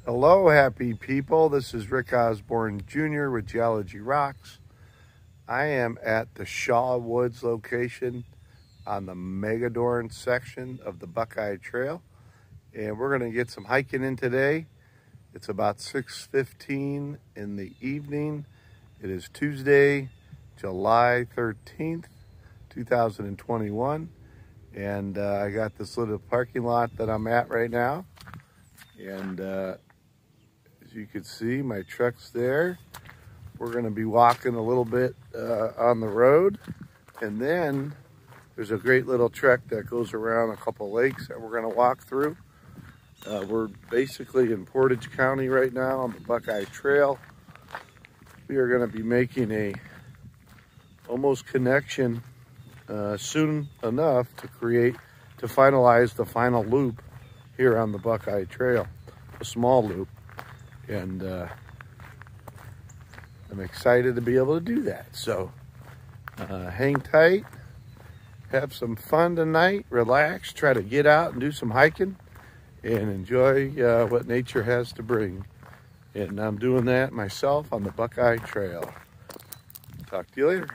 Hello, happy people. This is Rick Osborne Jr. with Geology Rocks. I am at the Shaw Woods location on the Mogadorn section of the Buckeye Trail. And we're going to get some hiking in today. It's about 6:15 in the evening. It is Tuesday, July 13th, 2021. And I got this little parking lot that I'm at right now. And as you can see, my truck's there. We're going to be walking a little bit on the road. And then there's a great little trek that goes around a couple lakes that we're going to walk through. We're basically in Portage County right now on the Buckeye Trail. We are going to be making a almost connection soon enough to finalize the final loop here on the Buckeye Trail, a small loop. And I'm excited to be able to do that. So hang tight, have some fun tonight, relax, try to get out and do some hiking and enjoy what nature has to bring. And I'm doing that myself on the Buckeye Trail. Talk to you later.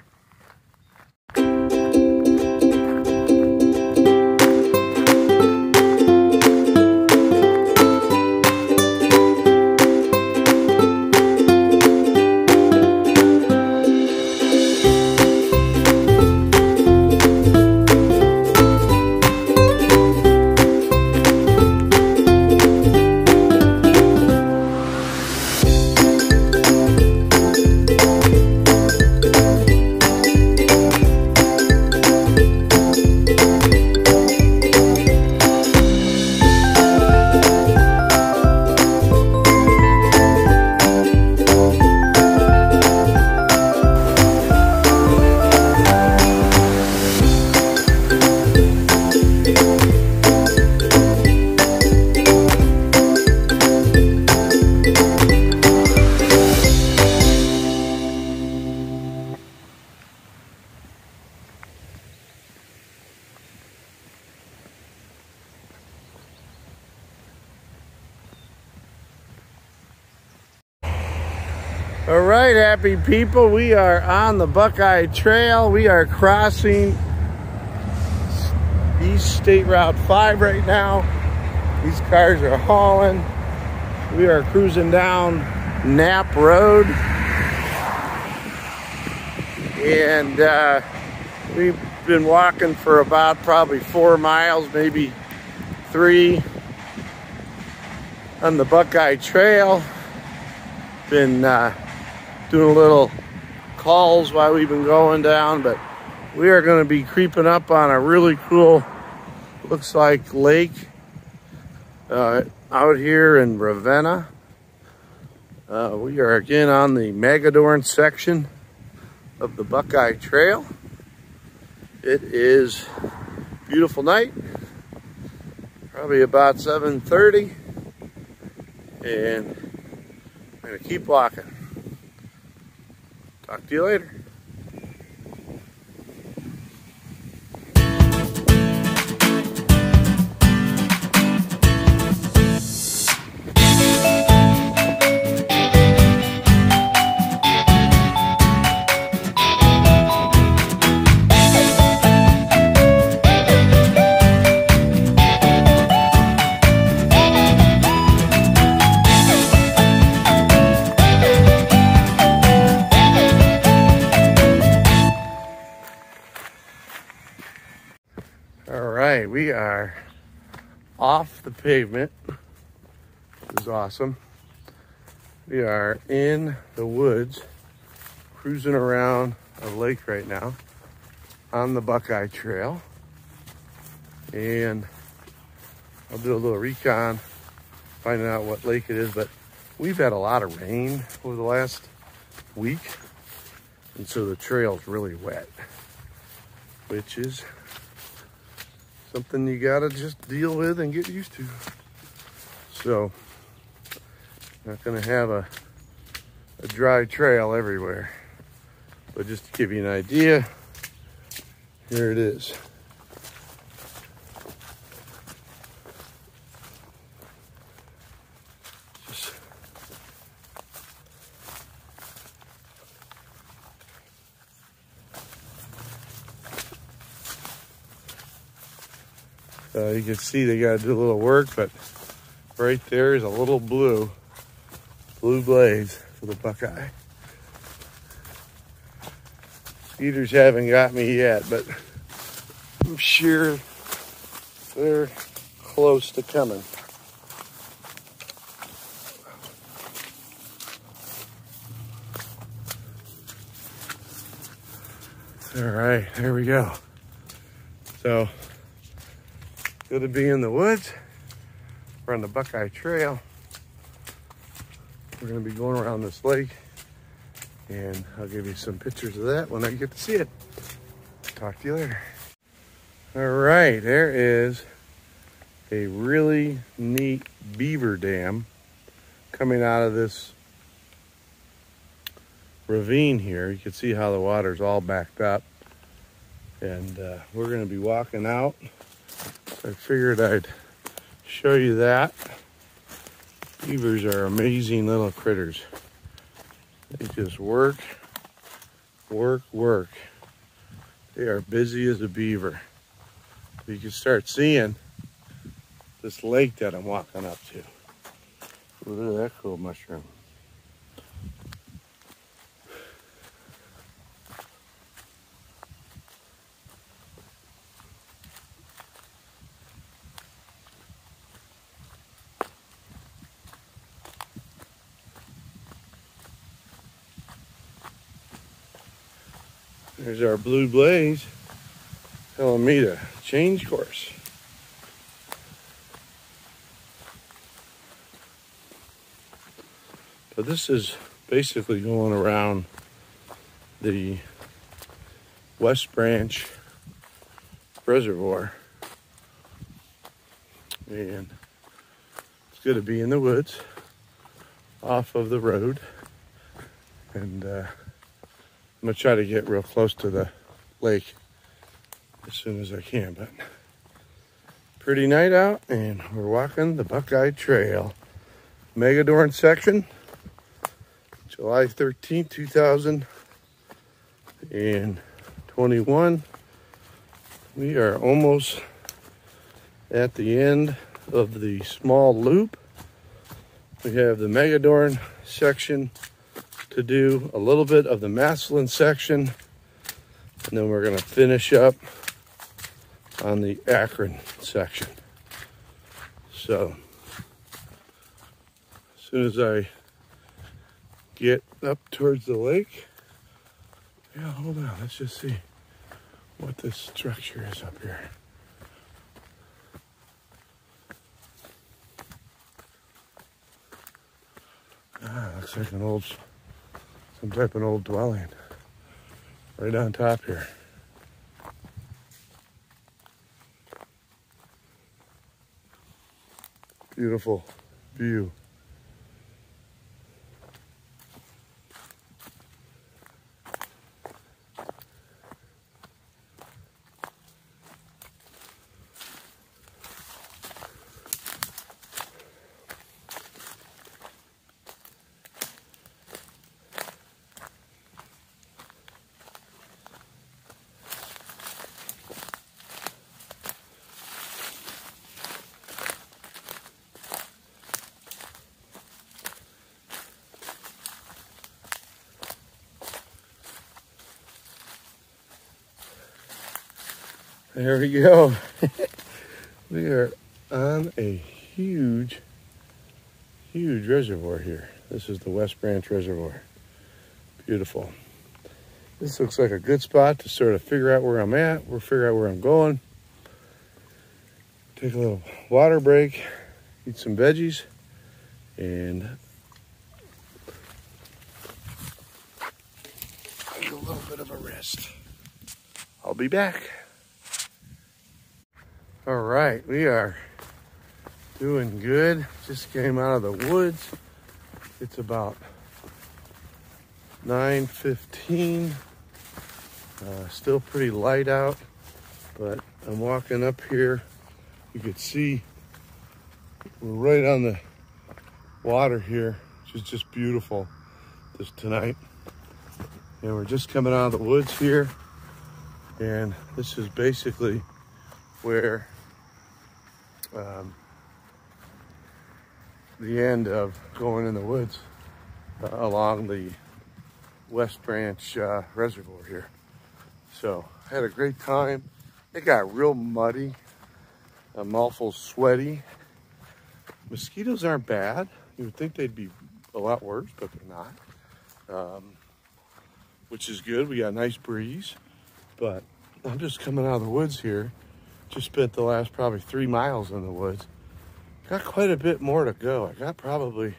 All right, happy people, we are on the Buckeye Trail. We are crossing East State Route 5 right now. These cars are hauling. We are cruising down Knapp Road. And we've been walking for about probably 4 miles, maybe 3 on the Buckeye Trail. Been doing a little calls while we've been going down, but we are going to be creeping up on a really cool, looks like lake out here in Ravenna. We are again on the Mogadorn section of the Buckeye Trail. It is a beautiful night, probably about 7:30, and I'm going to keep walking. Talk to you later. We are off the pavement. This is awesome. We are in the woods, cruising around a lake right now on the Buckeye Trail. And I'll do a little recon, finding out what lake it is, but we've had a lot of rain over the last week. And so the trail's really wet, which is something you gotta just deal with and get used to. So, not gonna have a dry trail everywhere, but just to give you an idea, here it is. Just So you can see they got to do a little work, but right there is a little blue blaze for the Buckeye. Eaters haven't got me yet, but I'm sure they're close to coming. All right, there we go. So, good to be in the woods. We're on the Buckeye Trail. We're gonna be going around this lake, and I'll give you some pictures of that when I get to see it. Talk to you later. All right, there is a really neat beaver dam coming out of this ravine here. You can see how the water's all backed up, and we're going to be walking out. I figured I'd show you that. Beavers are amazing little critters. They just work. They are busy as a beaver. You can start seeing this lake that I'm walking up to. Ooh, look at that cool mushroom. There's our blue blaze telling me to change course. So this is basically going around the West Branch Reservoir. And it's good to be in the woods off of the road. And I'm gonna try to get real close to the lake as soon as I can, but pretty night out, and we're walking the Buckeye Trail, Mogadorn section, July 13th, 2021. We are almost at the end of the small loop. We have the Mogadorn section to do, a little bit of the Massillon section, and then we're going to finish up on the Akron section. So as soon as I get up towards the lake, yeah, hold on, let's just see what this structure is up here. Looks like some type of old dwelling right on top here. Beautiful view. There we go. We are on a huge reservoir here. This is the West Branch Reservoir. Beautiful. This looks like a good spot to sort of figure out where I'm at. We'll figure out where I'm going. Take a little water break, eat some veggies, and take a little bit of a rest. I'll be back. All right, we are doing good. Just came out of the woods. It's about 9:15. Still pretty light out, but I'm walking up here. You can see we're right on the water here, which is just beautiful tonight. And we're just coming out of the woods here. And this is basically where the end of going in the woods along the West Branch Reservoir here. So I had a great time. It got real muddy. I'm awful sweaty. Mosquitoes aren't bad. You would think they'd be a lot worse, but they're not. Which is good. We got a nice breeze. But I'm just coming out of the woods here. Just spent the last probably 3 miles in the woods. Got quite a bit more to go. I got probably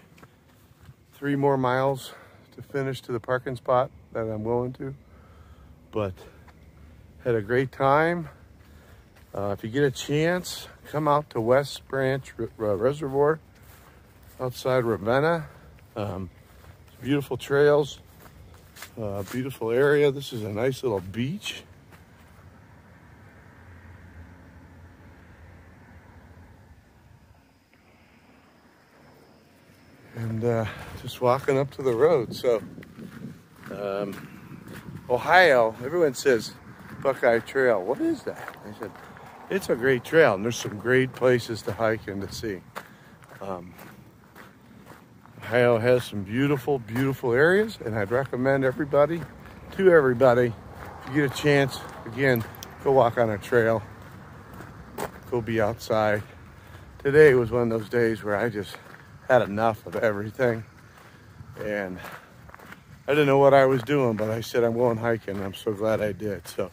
3 more miles to finish to the parking spot that I'm going to. But had a great time. If you get a chance, come out to West Branch Reservoir outside Ravenna. Beautiful trails, beautiful area. This is a nice little beach. And just walking up to the road. So, Ohio, everyone says Buckeye Trail. What is that? I said, it's a great trail, and there's some great places to hike and to see. Ohio has some beautiful, beautiful areas, and I'd recommend everybody, if you get a chance, again, go walk on a trail, go be outside. Today was one of those days where I just had enough of everything, and I didn't know what I was doing, but I said I'm going hiking, and I'm so glad I did. So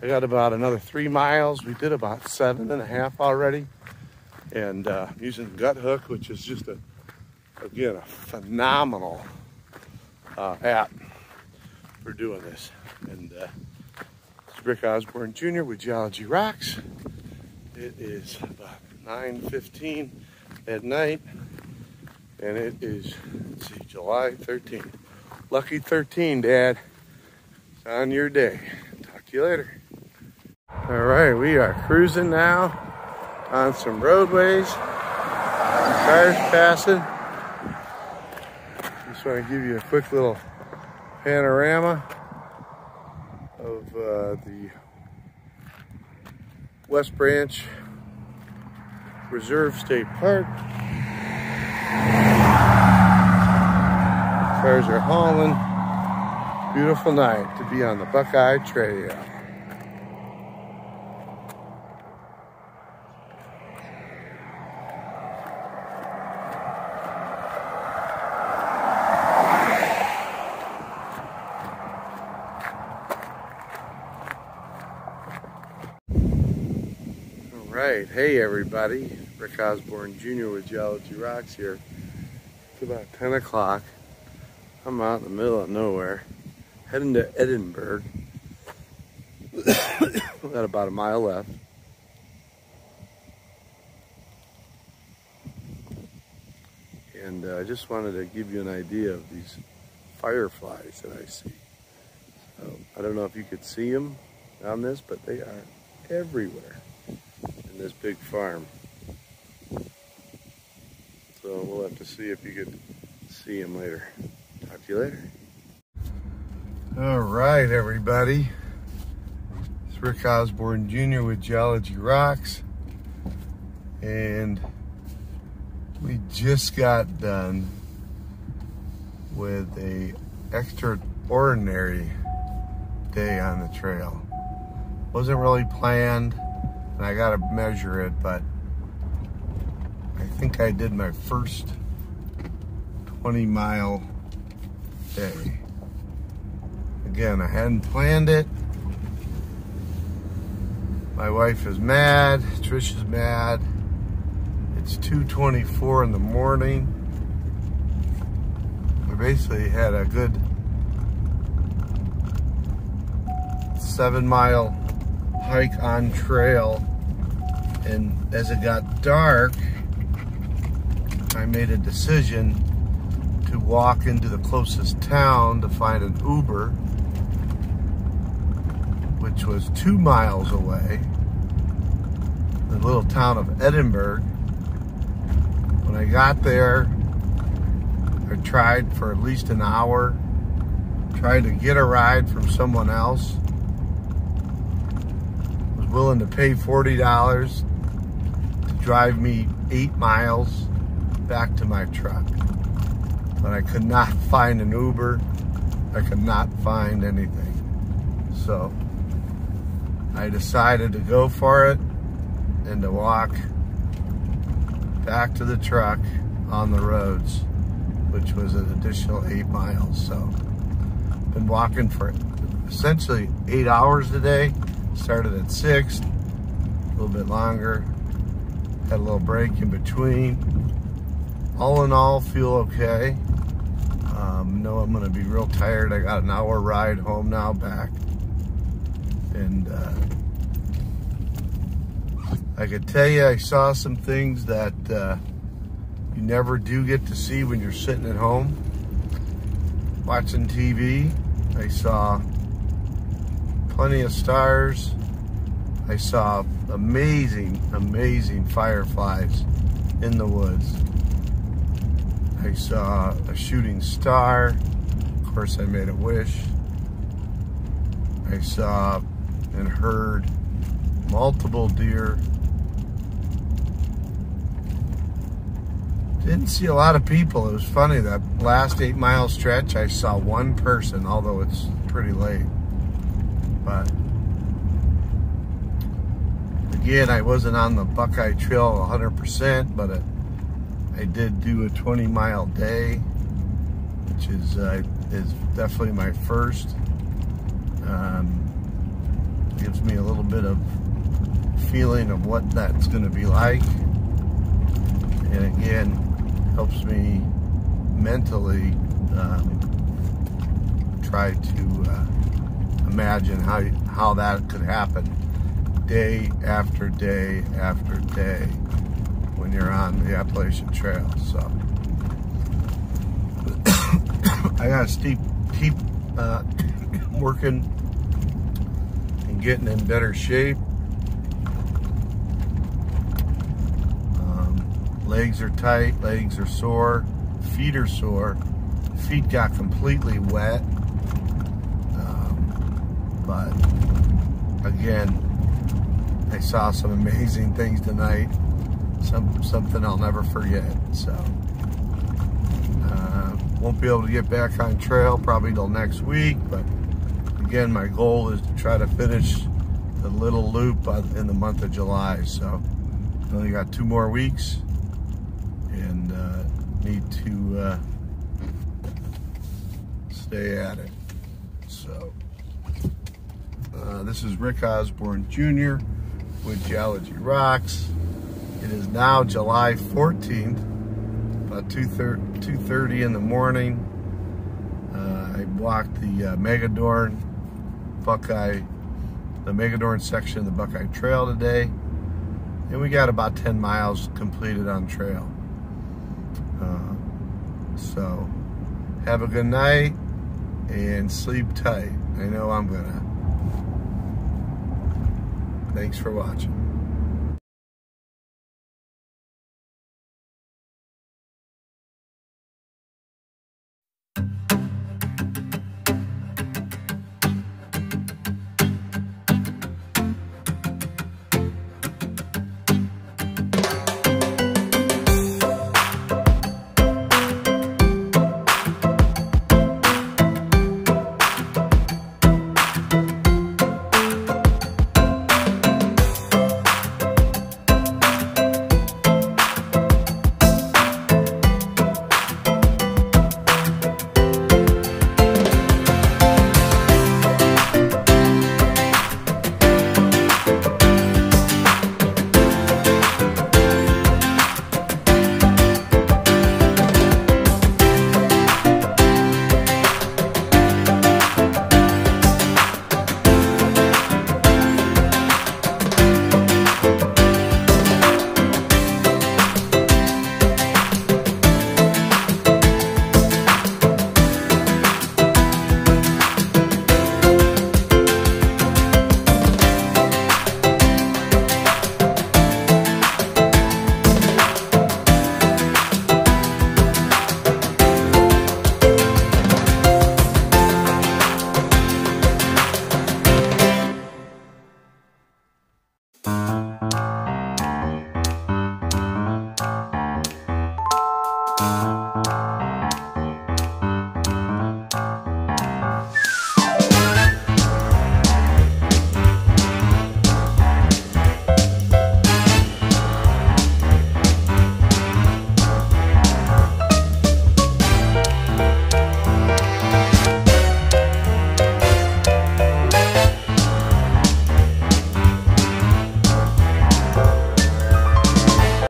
I got about another 3 miles. We did about 7.5 already, and using Gut Hook, which is just again a phenomenal app for doing this. And it's Rick Osborne Jr. with Geology Rocks. It is about 9:15 at night, and it is, let's see, July 13th. Lucky 13, Dad. It's on your day. Talk to you later. All right, we are cruising now on some roadways. Cars passing. Just want to give you a quick little panorama of the West Branch Reserve State Park. Cars are hauling. Beautiful night to be on the Buckeye Trail. Right, hey everybody, Rick Osborne Jr. with Geology Rocks here. It's about 10 o'clock. I'm out in the middle of nowhere, heading to Edinburgh. Got about a mile left. And I just wanted to give you an idea of these fireflies that I see. So, I don't know if you could see them on this, but they are everywhere in this big farm. So we'll have to see if you could see them later. Talk to you later. All right, everybody. It's Rick Osborne Jr. with Geology Rocks. And we just got done with a extraordinary day on the trail. Wasn't really planned, and I gotta measure it, but I think I did my first 20-mile day. Again, I hadn't planned it. My wife is mad, Trish is mad. It's 2:24 in the morning. We basically had a good 7-mile hike on trail, and as it got dark, I made a decision to walk into the closest town to find an Uber, which was 2 miles away, the little town of Edinburgh. When I got there, I tried for at least an hour, tried to get a ride from someone else, was willing to pay $40 to drive me 8 miles back to my truck. But I could not find an Uber. I could not find anything. So I decided to go for it and to walk back to the truck on the roads, which was an additional 8 miles. So been walking for essentially 8 hours today. Started at 6, a little bit longer. Had a little break in between. All in all, feel okay. Know I'm gonna be real tired. I got an hour ride home now back. And I could tell you I saw some things that you never do get to see when you're sitting at home watching TV. I saw plenty of stars. I saw amazing, amazing fireflies in the woods. I saw a shooting star. Of course, I made a wish. I saw and heard multiple deer. Didn't see a lot of people. It was funny, that last 8 mile stretch, I saw one person, although it's pretty late. But again, I wasn't on the Buckeye Trail 100%, but I did do a 20-mile day, which is definitely my first. Gives me a little bit of feeling of what that's going to be like, and again, helps me mentally try to imagine how that could happen day after day after day when you're on the Appalachian Trail. So I gotta keep working and getting in better shape. Legs are tight, legs are sore, feet are sore. Feet got completely wet. But again, I saw some amazing things tonight. Something I'll never forget. So won't be able to get back on trail probably till next week, but again, my goal is to try to finish the little loop in the month of July. So I only got 2 more weeks and need to stay at it. So this is Rick Osborne Jr. with Geology Rocks. It is now July 14th, about 2:30 in the morning. I walked the Mogadorn, Buckeye, the Mogadorn section of the Buckeye Trail today, and we got about 10 miles completed on trail. So have a good night and sleep tight. I know I'm gonna. Thanks for watching.